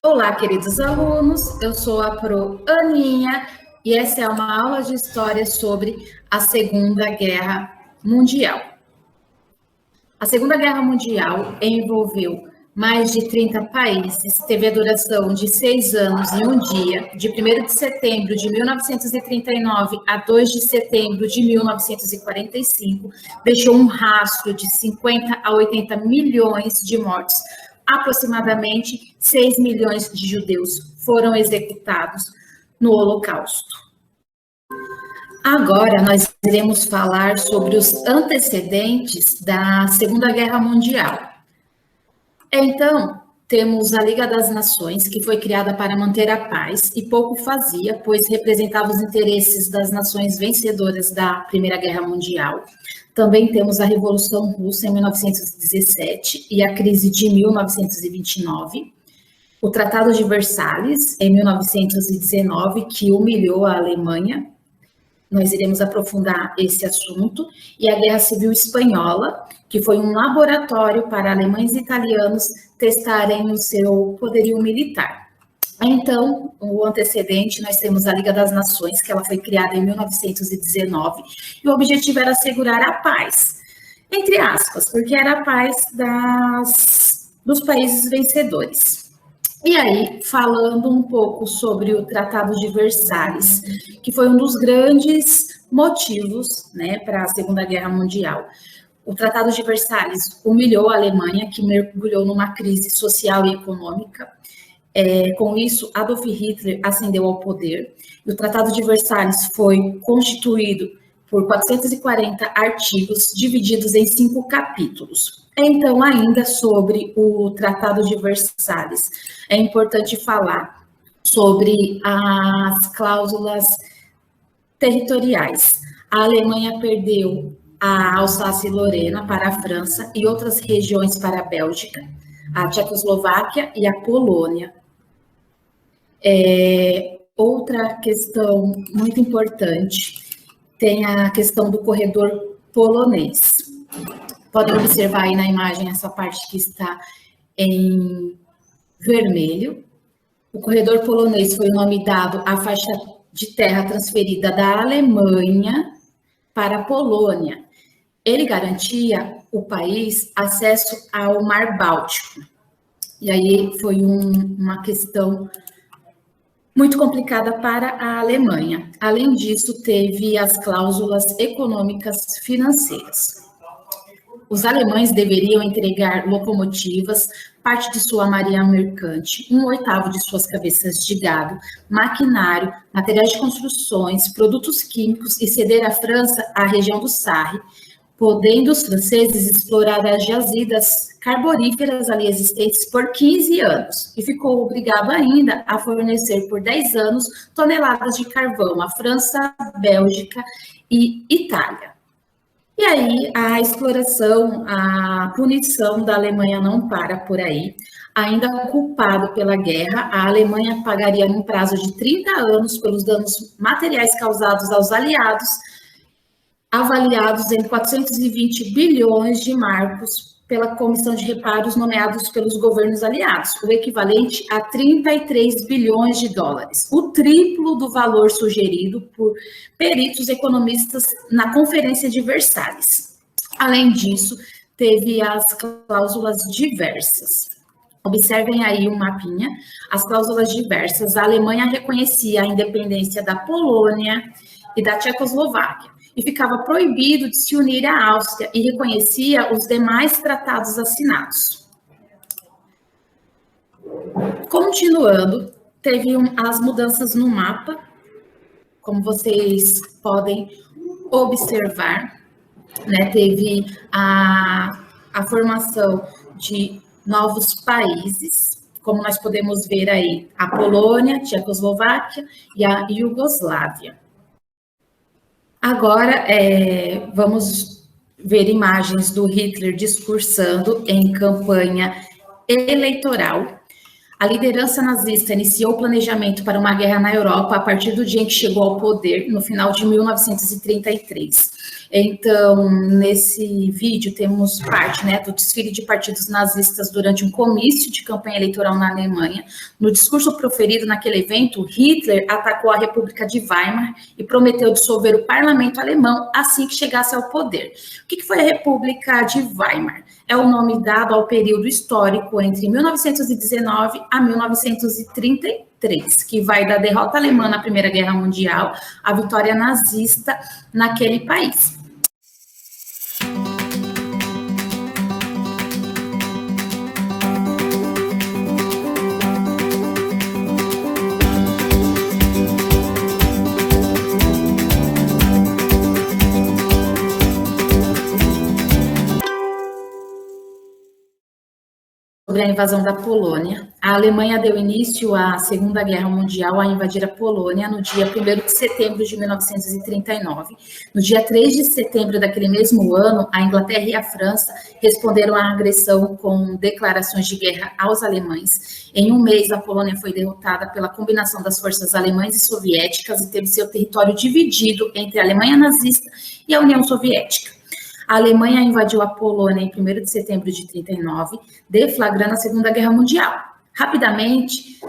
Olá, queridos alunos, eu sou a Pro Aninha e essa é uma aula de história sobre a Segunda Guerra Mundial. A Segunda Guerra Mundial envolveu mais de 30 países, teve a duração de 6 anos e um dia, de 1º de setembro de 1939 a 2 de setembro de 1945, deixou um rastro de 50 a 80 milhões de mortos. Aproximadamente 6 milhões de judeus foram executados no Holocausto. Agora nós iremos falar sobre os antecedentes da Segunda Guerra Mundial. Então, temos a Liga das Nações, que foi criada para manter a paz e pouco fazia, pois representava os interesses das nações vencedoras da Primeira Guerra Mundial. Também temos a Revolução Russa em 1917 e a crise de 1929. O Tratado de Versalhes, em 1919, que humilhou a Alemanha. Nós iremos aprofundar esse assunto. E a Guerra Civil Espanhola, que foi um laboratório para alemães e italianos testarem o seu poderio militar. Então, o antecedente, nós temos a Liga das Nações, que ela foi criada em 1919, e o objetivo era assegurar a paz, entre aspas, porque era a paz dos países vencedores. E aí, falando um pouco sobre o Tratado de Versalhes, que foi um dos grandes motivos, né, para a Segunda Guerra Mundial. O Tratado de Versalhes humilhou a Alemanha, que mergulhou numa crise social e econômica. Com isso, Adolf Hitler ascendeu ao poder. E o Tratado de Versalhes foi constituído por 440 artigos, divididos em 5 capítulos. Então, ainda sobre o Tratado de Versalhes, é importante falar sobre as cláusulas territoriais. A Alemanha perdeu a Alsácia e Lorena para a França e outras regiões para a Bélgica, a Tchecoslováquia e a Polônia. Outra questão muito importante, tem a questão do corredor polonês. Podem observar aí na imagem essa parte que está em vermelho. O corredor polonês foi o nome dado à faixa de terra transferida da Alemanha para a Polônia. Ele garantia o país acesso ao Mar Báltico. E aí foi uma questão muito complicada para a Alemanha. Além disso, teve as cláusulas econômicas financeiras. Os alemães deveriam entregar locomotivas, parte de sua marinha mercante, 1/8 de suas cabeças de gado, maquinário, materiais de construções, produtos químicos e ceder à França a região do Sarre, podendo os franceses explorar as jazidas carboníferas ali existentes por 15 anos, e ficou obrigado ainda a fornecer por 10 anos toneladas de carvão à França, Bélgica e Itália. E aí a exploração, a punição da Alemanha não para por aí. Ainda culpado pela guerra, a Alemanha pagaria num prazo de 30 anos pelos danos materiais causados aos aliados, avaliados em 420 bilhões de marcos pela Comissão de Reparos nomeados pelos governos aliados, o equivalente a 33 bilhões de dólares, o triplo do valor sugerido por peritos economistas na Conferência de Versalhes. Além disso, teve as cláusulas diversas. Observem aí um mapinha, as cláusulas diversas. A Alemanha reconhecia a independência da Polônia e da Tchecoslováquia, e ficava proibido de se unir à Áustria e reconhecia os demais tratados assinados. Continuando, teve as mudanças no mapa, como vocês podem observar, né, teve a formação de novos países, como nós podemos ver aí, a Polônia, Tchecoslováquia e a Iugoslávia. Agora, vamos ver imagens do Hitler discursando em campanha eleitoral. A liderança nazista iniciou o planejamento para uma guerra na Europa a partir do dia em que chegou ao poder, no final de 1933. Então, nesse vídeo temos parte, né, do desfile de partidos nazistas durante um comício de campanha eleitoral na Alemanha. No discurso proferido naquele evento, Hitler atacou a República de Weimar e prometeu dissolver o parlamento alemão assim que chegasse ao poder. O que foi a República de Weimar? É o nome dado ao período histórico entre 1919 a 1933, que vai da derrota alemã na Primeira Guerra Mundial à vitória nazista naquele país. Sobre a invasão da Polônia, a Alemanha deu início à Segunda Guerra Mundial a invadir a Polônia no dia 1º de setembro de 1939. No dia 3 de setembro daquele mesmo ano, a Inglaterra e a França responderam à agressão com declarações de guerra aos alemães. Em um mês, a Polônia foi derrotada pela combinação das forças alemãs e soviéticas e teve seu território dividido entre a Alemanha nazista e a União Soviética. A Alemanha invadiu a Polônia em 1º de setembro de 1939, deflagrando a Segunda Guerra Mundial. Rapidamente,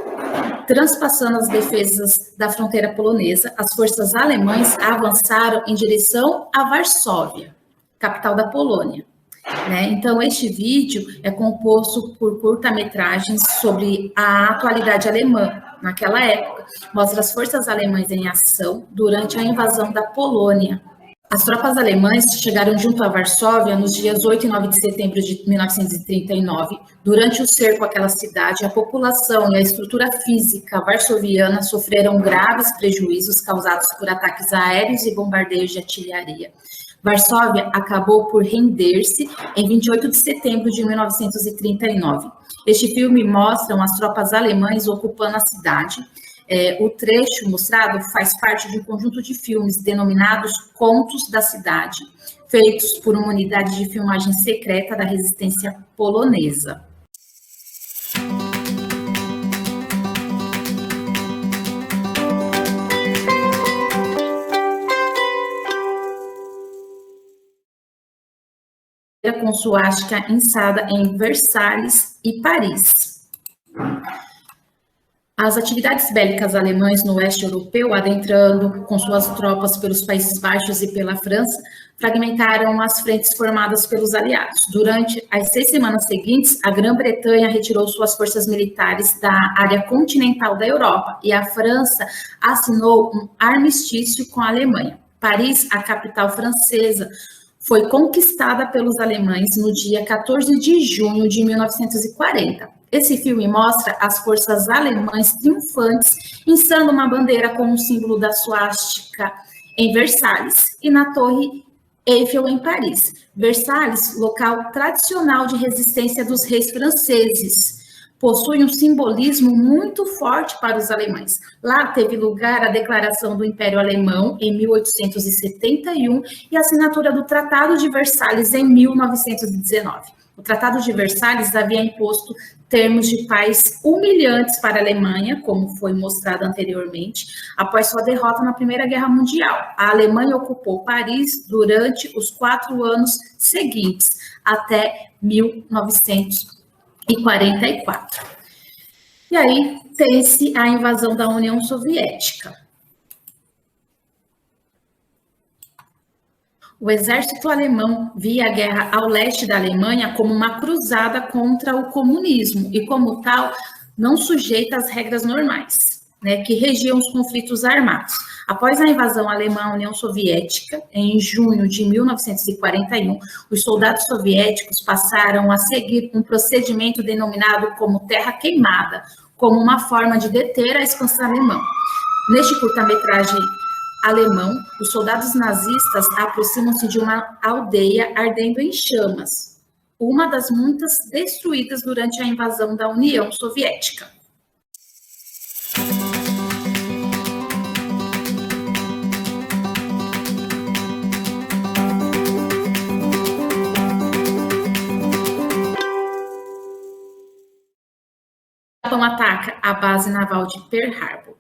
transpassando as defesas da fronteira polonesa, as forças alemãs avançaram em direção a Varsóvia, capital da Polônia. Então, este vídeo é composto por curta-metragens sobre a atualidade alemã naquela época. Mostra as forças alemãs em ação durante a invasão da Polônia. As tropas alemãs chegaram junto a Varsóvia nos dias 8 e 9 de setembro de 1939. Durante o cerco àquela cidade, a população e a estrutura física varsoviana sofreram graves prejuízos causados por ataques aéreos e bombardeios de artilharia. Varsóvia acabou por render-se em 28 de setembro de 1939. Este filme mostra as tropas alemãs ocupando a cidade. O trecho mostrado faz parte de um conjunto de filmes denominados Contos da Cidade, feitos por uma unidade de filmagem secreta da resistência polonesa. Com suástica inçada em Versalhes e Paris. As atividades bélicas alemãs no oeste europeu, adentrando com suas tropas pelos Países Baixos e pela França, fragmentaram as frentes formadas pelos aliados. Durante as 6 semanas seguintes, a Grã-Bretanha retirou suas forças militares da área continental da Europa e a França assinou um armistício com a Alemanha. Paris, a capital francesa, foi conquistada pelos alemães no dia 14 de junho de 1940. Esse filme mostra as forças alemãs triunfantes, içando uma bandeira com o símbolo da suástica em Versalhes e na Torre Eiffel em Paris. Versalhes, local tradicional de resistência dos reis franceses, possui um simbolismo muito forte para os alemães. Lá teve lugar a declaração do Império Alemão em 1871 e a assinatura do Tratado de Versalhes em 1919. O Tratado de Versalhes havia imposto termos de paz humilhantes para a Alemanha, como foi mostrado anteriormente, após sua derrota na Primeira Guerra Mundial. A Alemanha ocupou Paris durante os 4 anos seguintes, até 1944. E aí tem-se a invasão da União Soviética. O exército alemão via a guerra ao leste da Alemanha como uma cruzada contra o comunismo e, como tal, não sujeita às regras normais, que regiam os conflitos armados. Após a invasão alemã à União Soviética, em junho de 1941, os soldados soviéticos passaram a seguir um procedimento denominado como terra queimada, como uma forma de deter a expansão alemã. Neste curta-metragem alemão, os soldados nazistas aproximam-se de uma aldeia ardendo em chamas, uma das muitas destruídas durante a invasão da União Soviética. O Japão ataca a base naval de Pearl Harbor.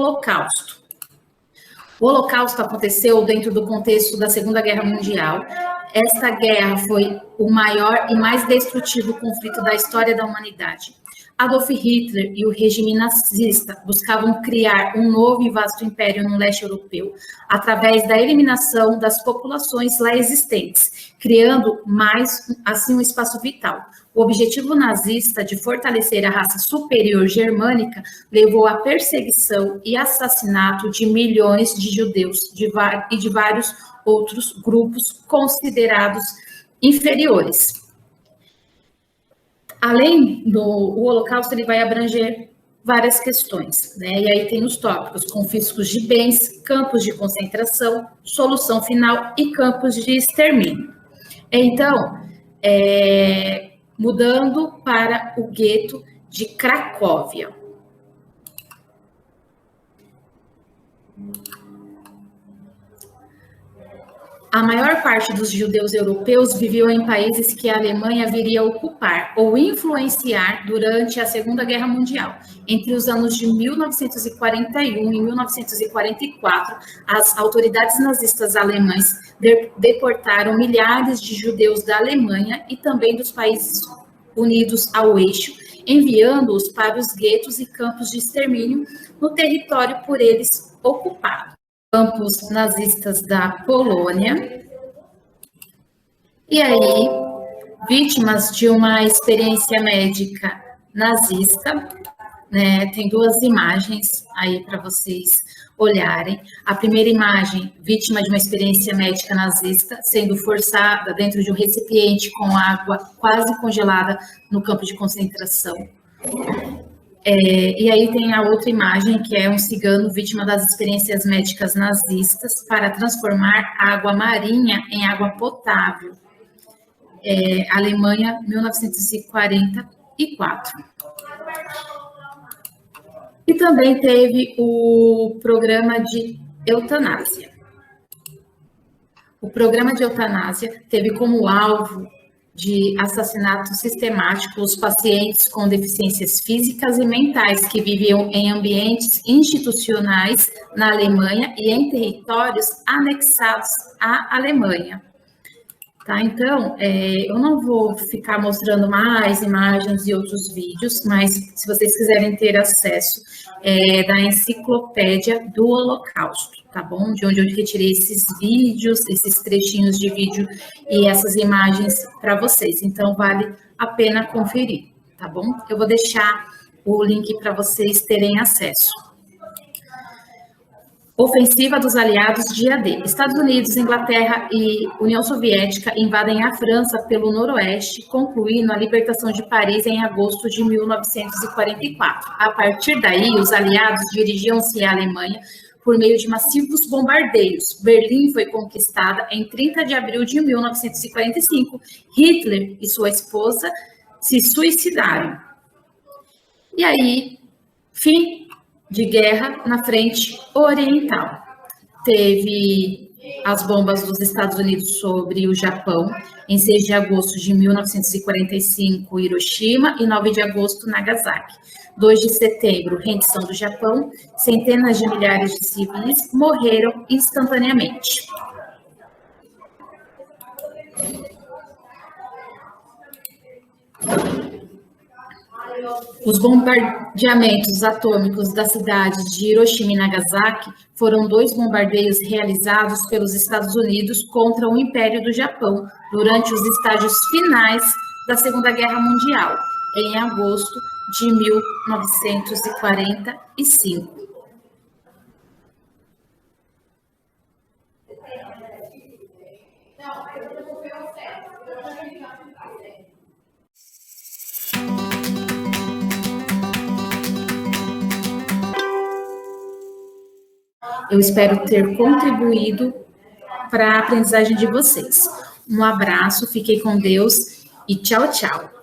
Holocausto. O Holocausto aconteceu dentro do contexto da Segunda Guerra Mundial. Esta guerra foi o maior e mais destrutivo conflito da história da humanidade. Adolf Hitler e o regime nazista buscavam criar um novo e vasto império no leste europeu, através da eliminação das populações lá existentes, criando mais assim um espaço vital. O objetivo nazista de fortalecer a raça superior germânica levou à perseguição e assassinato de milhões de judeus e de vários outros grupos considerados inferiores. Além do Holocausto, ele vai abranger várias questões, né? E aí tem os tópicos: confiscos de bens, campos de concentração, solução final e campos de extermínio. Então, mudando para o gueto de Cracóvia. A maior parte dos judeus europeus viviam em países que a Alemanha viria a ocupar ou influenciar durante a Segunda Guerra Mundial. Entre os anos de 1941 e 1944, as autoridades nazistas alemãs deportaram milhares de judeus da Alemanha e também dos países unidos ao eixo, enviando-os para os guetos e campos de extermínio no território por eles ocupado. Campos nazistas da Polônia. E aí, vítimas de uma experiência médica nazista, né? Tem duas imagens aí para vocês olharem. A primeira imagem, vítima de uma experiência médica nazista, sendo forçada dentro de um recipiente com água quase congelada no campo de concentração. E aí tem a outra imagem, que é um cigano vítima das experiências médicas nazistas para transformar água marinha em água potável. Alemanha, 1944. E também teve o programa de eutanásia. O programa de eutanásia teve como alvo de assassinato sistemático os pacientes com deficiências físicas e mentais que viviam em ambientes institucionais na Alemanha e em territórios anexados à Alemanha. Tá? Então, eu não vou ficar mostrando mais imagens e outros vídeos, mas se vocês quiserem ter acesso da enciclopédia do Holocausto, tá bom? De onde eu retirei esses vídeos, esses trechinhos de vídeo e essas imagens para vocês. Então, vale a pena conferir, tá bom? Eu vou deixar o link para vocês terem acesso. Ofensiva dos aliados, dia D. Estados Unidos, Inglaterra e União Soviética invadem a França pelo noroeste, concluindo a libertação de Paris em agosto de 1944. A partir daí, os aliados dirigiam-se à Alemanha por meio de massivos bombardeios. Berlim foi conquistada em 30 de abril de 1945. Hitler e sua esposa se suicidaram. E aí, fim de guerra na frente oriental. Teve as bombas dos Estados Unidos sobre o Japão, em 6 de agosto de 1945, Hiroshima, e 9 de agosto, Nagasaki. 2 de setembro, rendição do Japão, centenas de milhares de civis morreram instantaneamente. Os bombardeamentos atômicos da cidade de Hiroshima e Nagasaki foram 2 bombardeios realizados pelos Estados Unidos contra o Império do Japão durante os estágios finais da Segunda Guerra Mundial, em agosto de 1945. Eu espero ter contribuído para a aprendizagem de vocês. Um abraço, fiquem com Deus e tchau, tchau.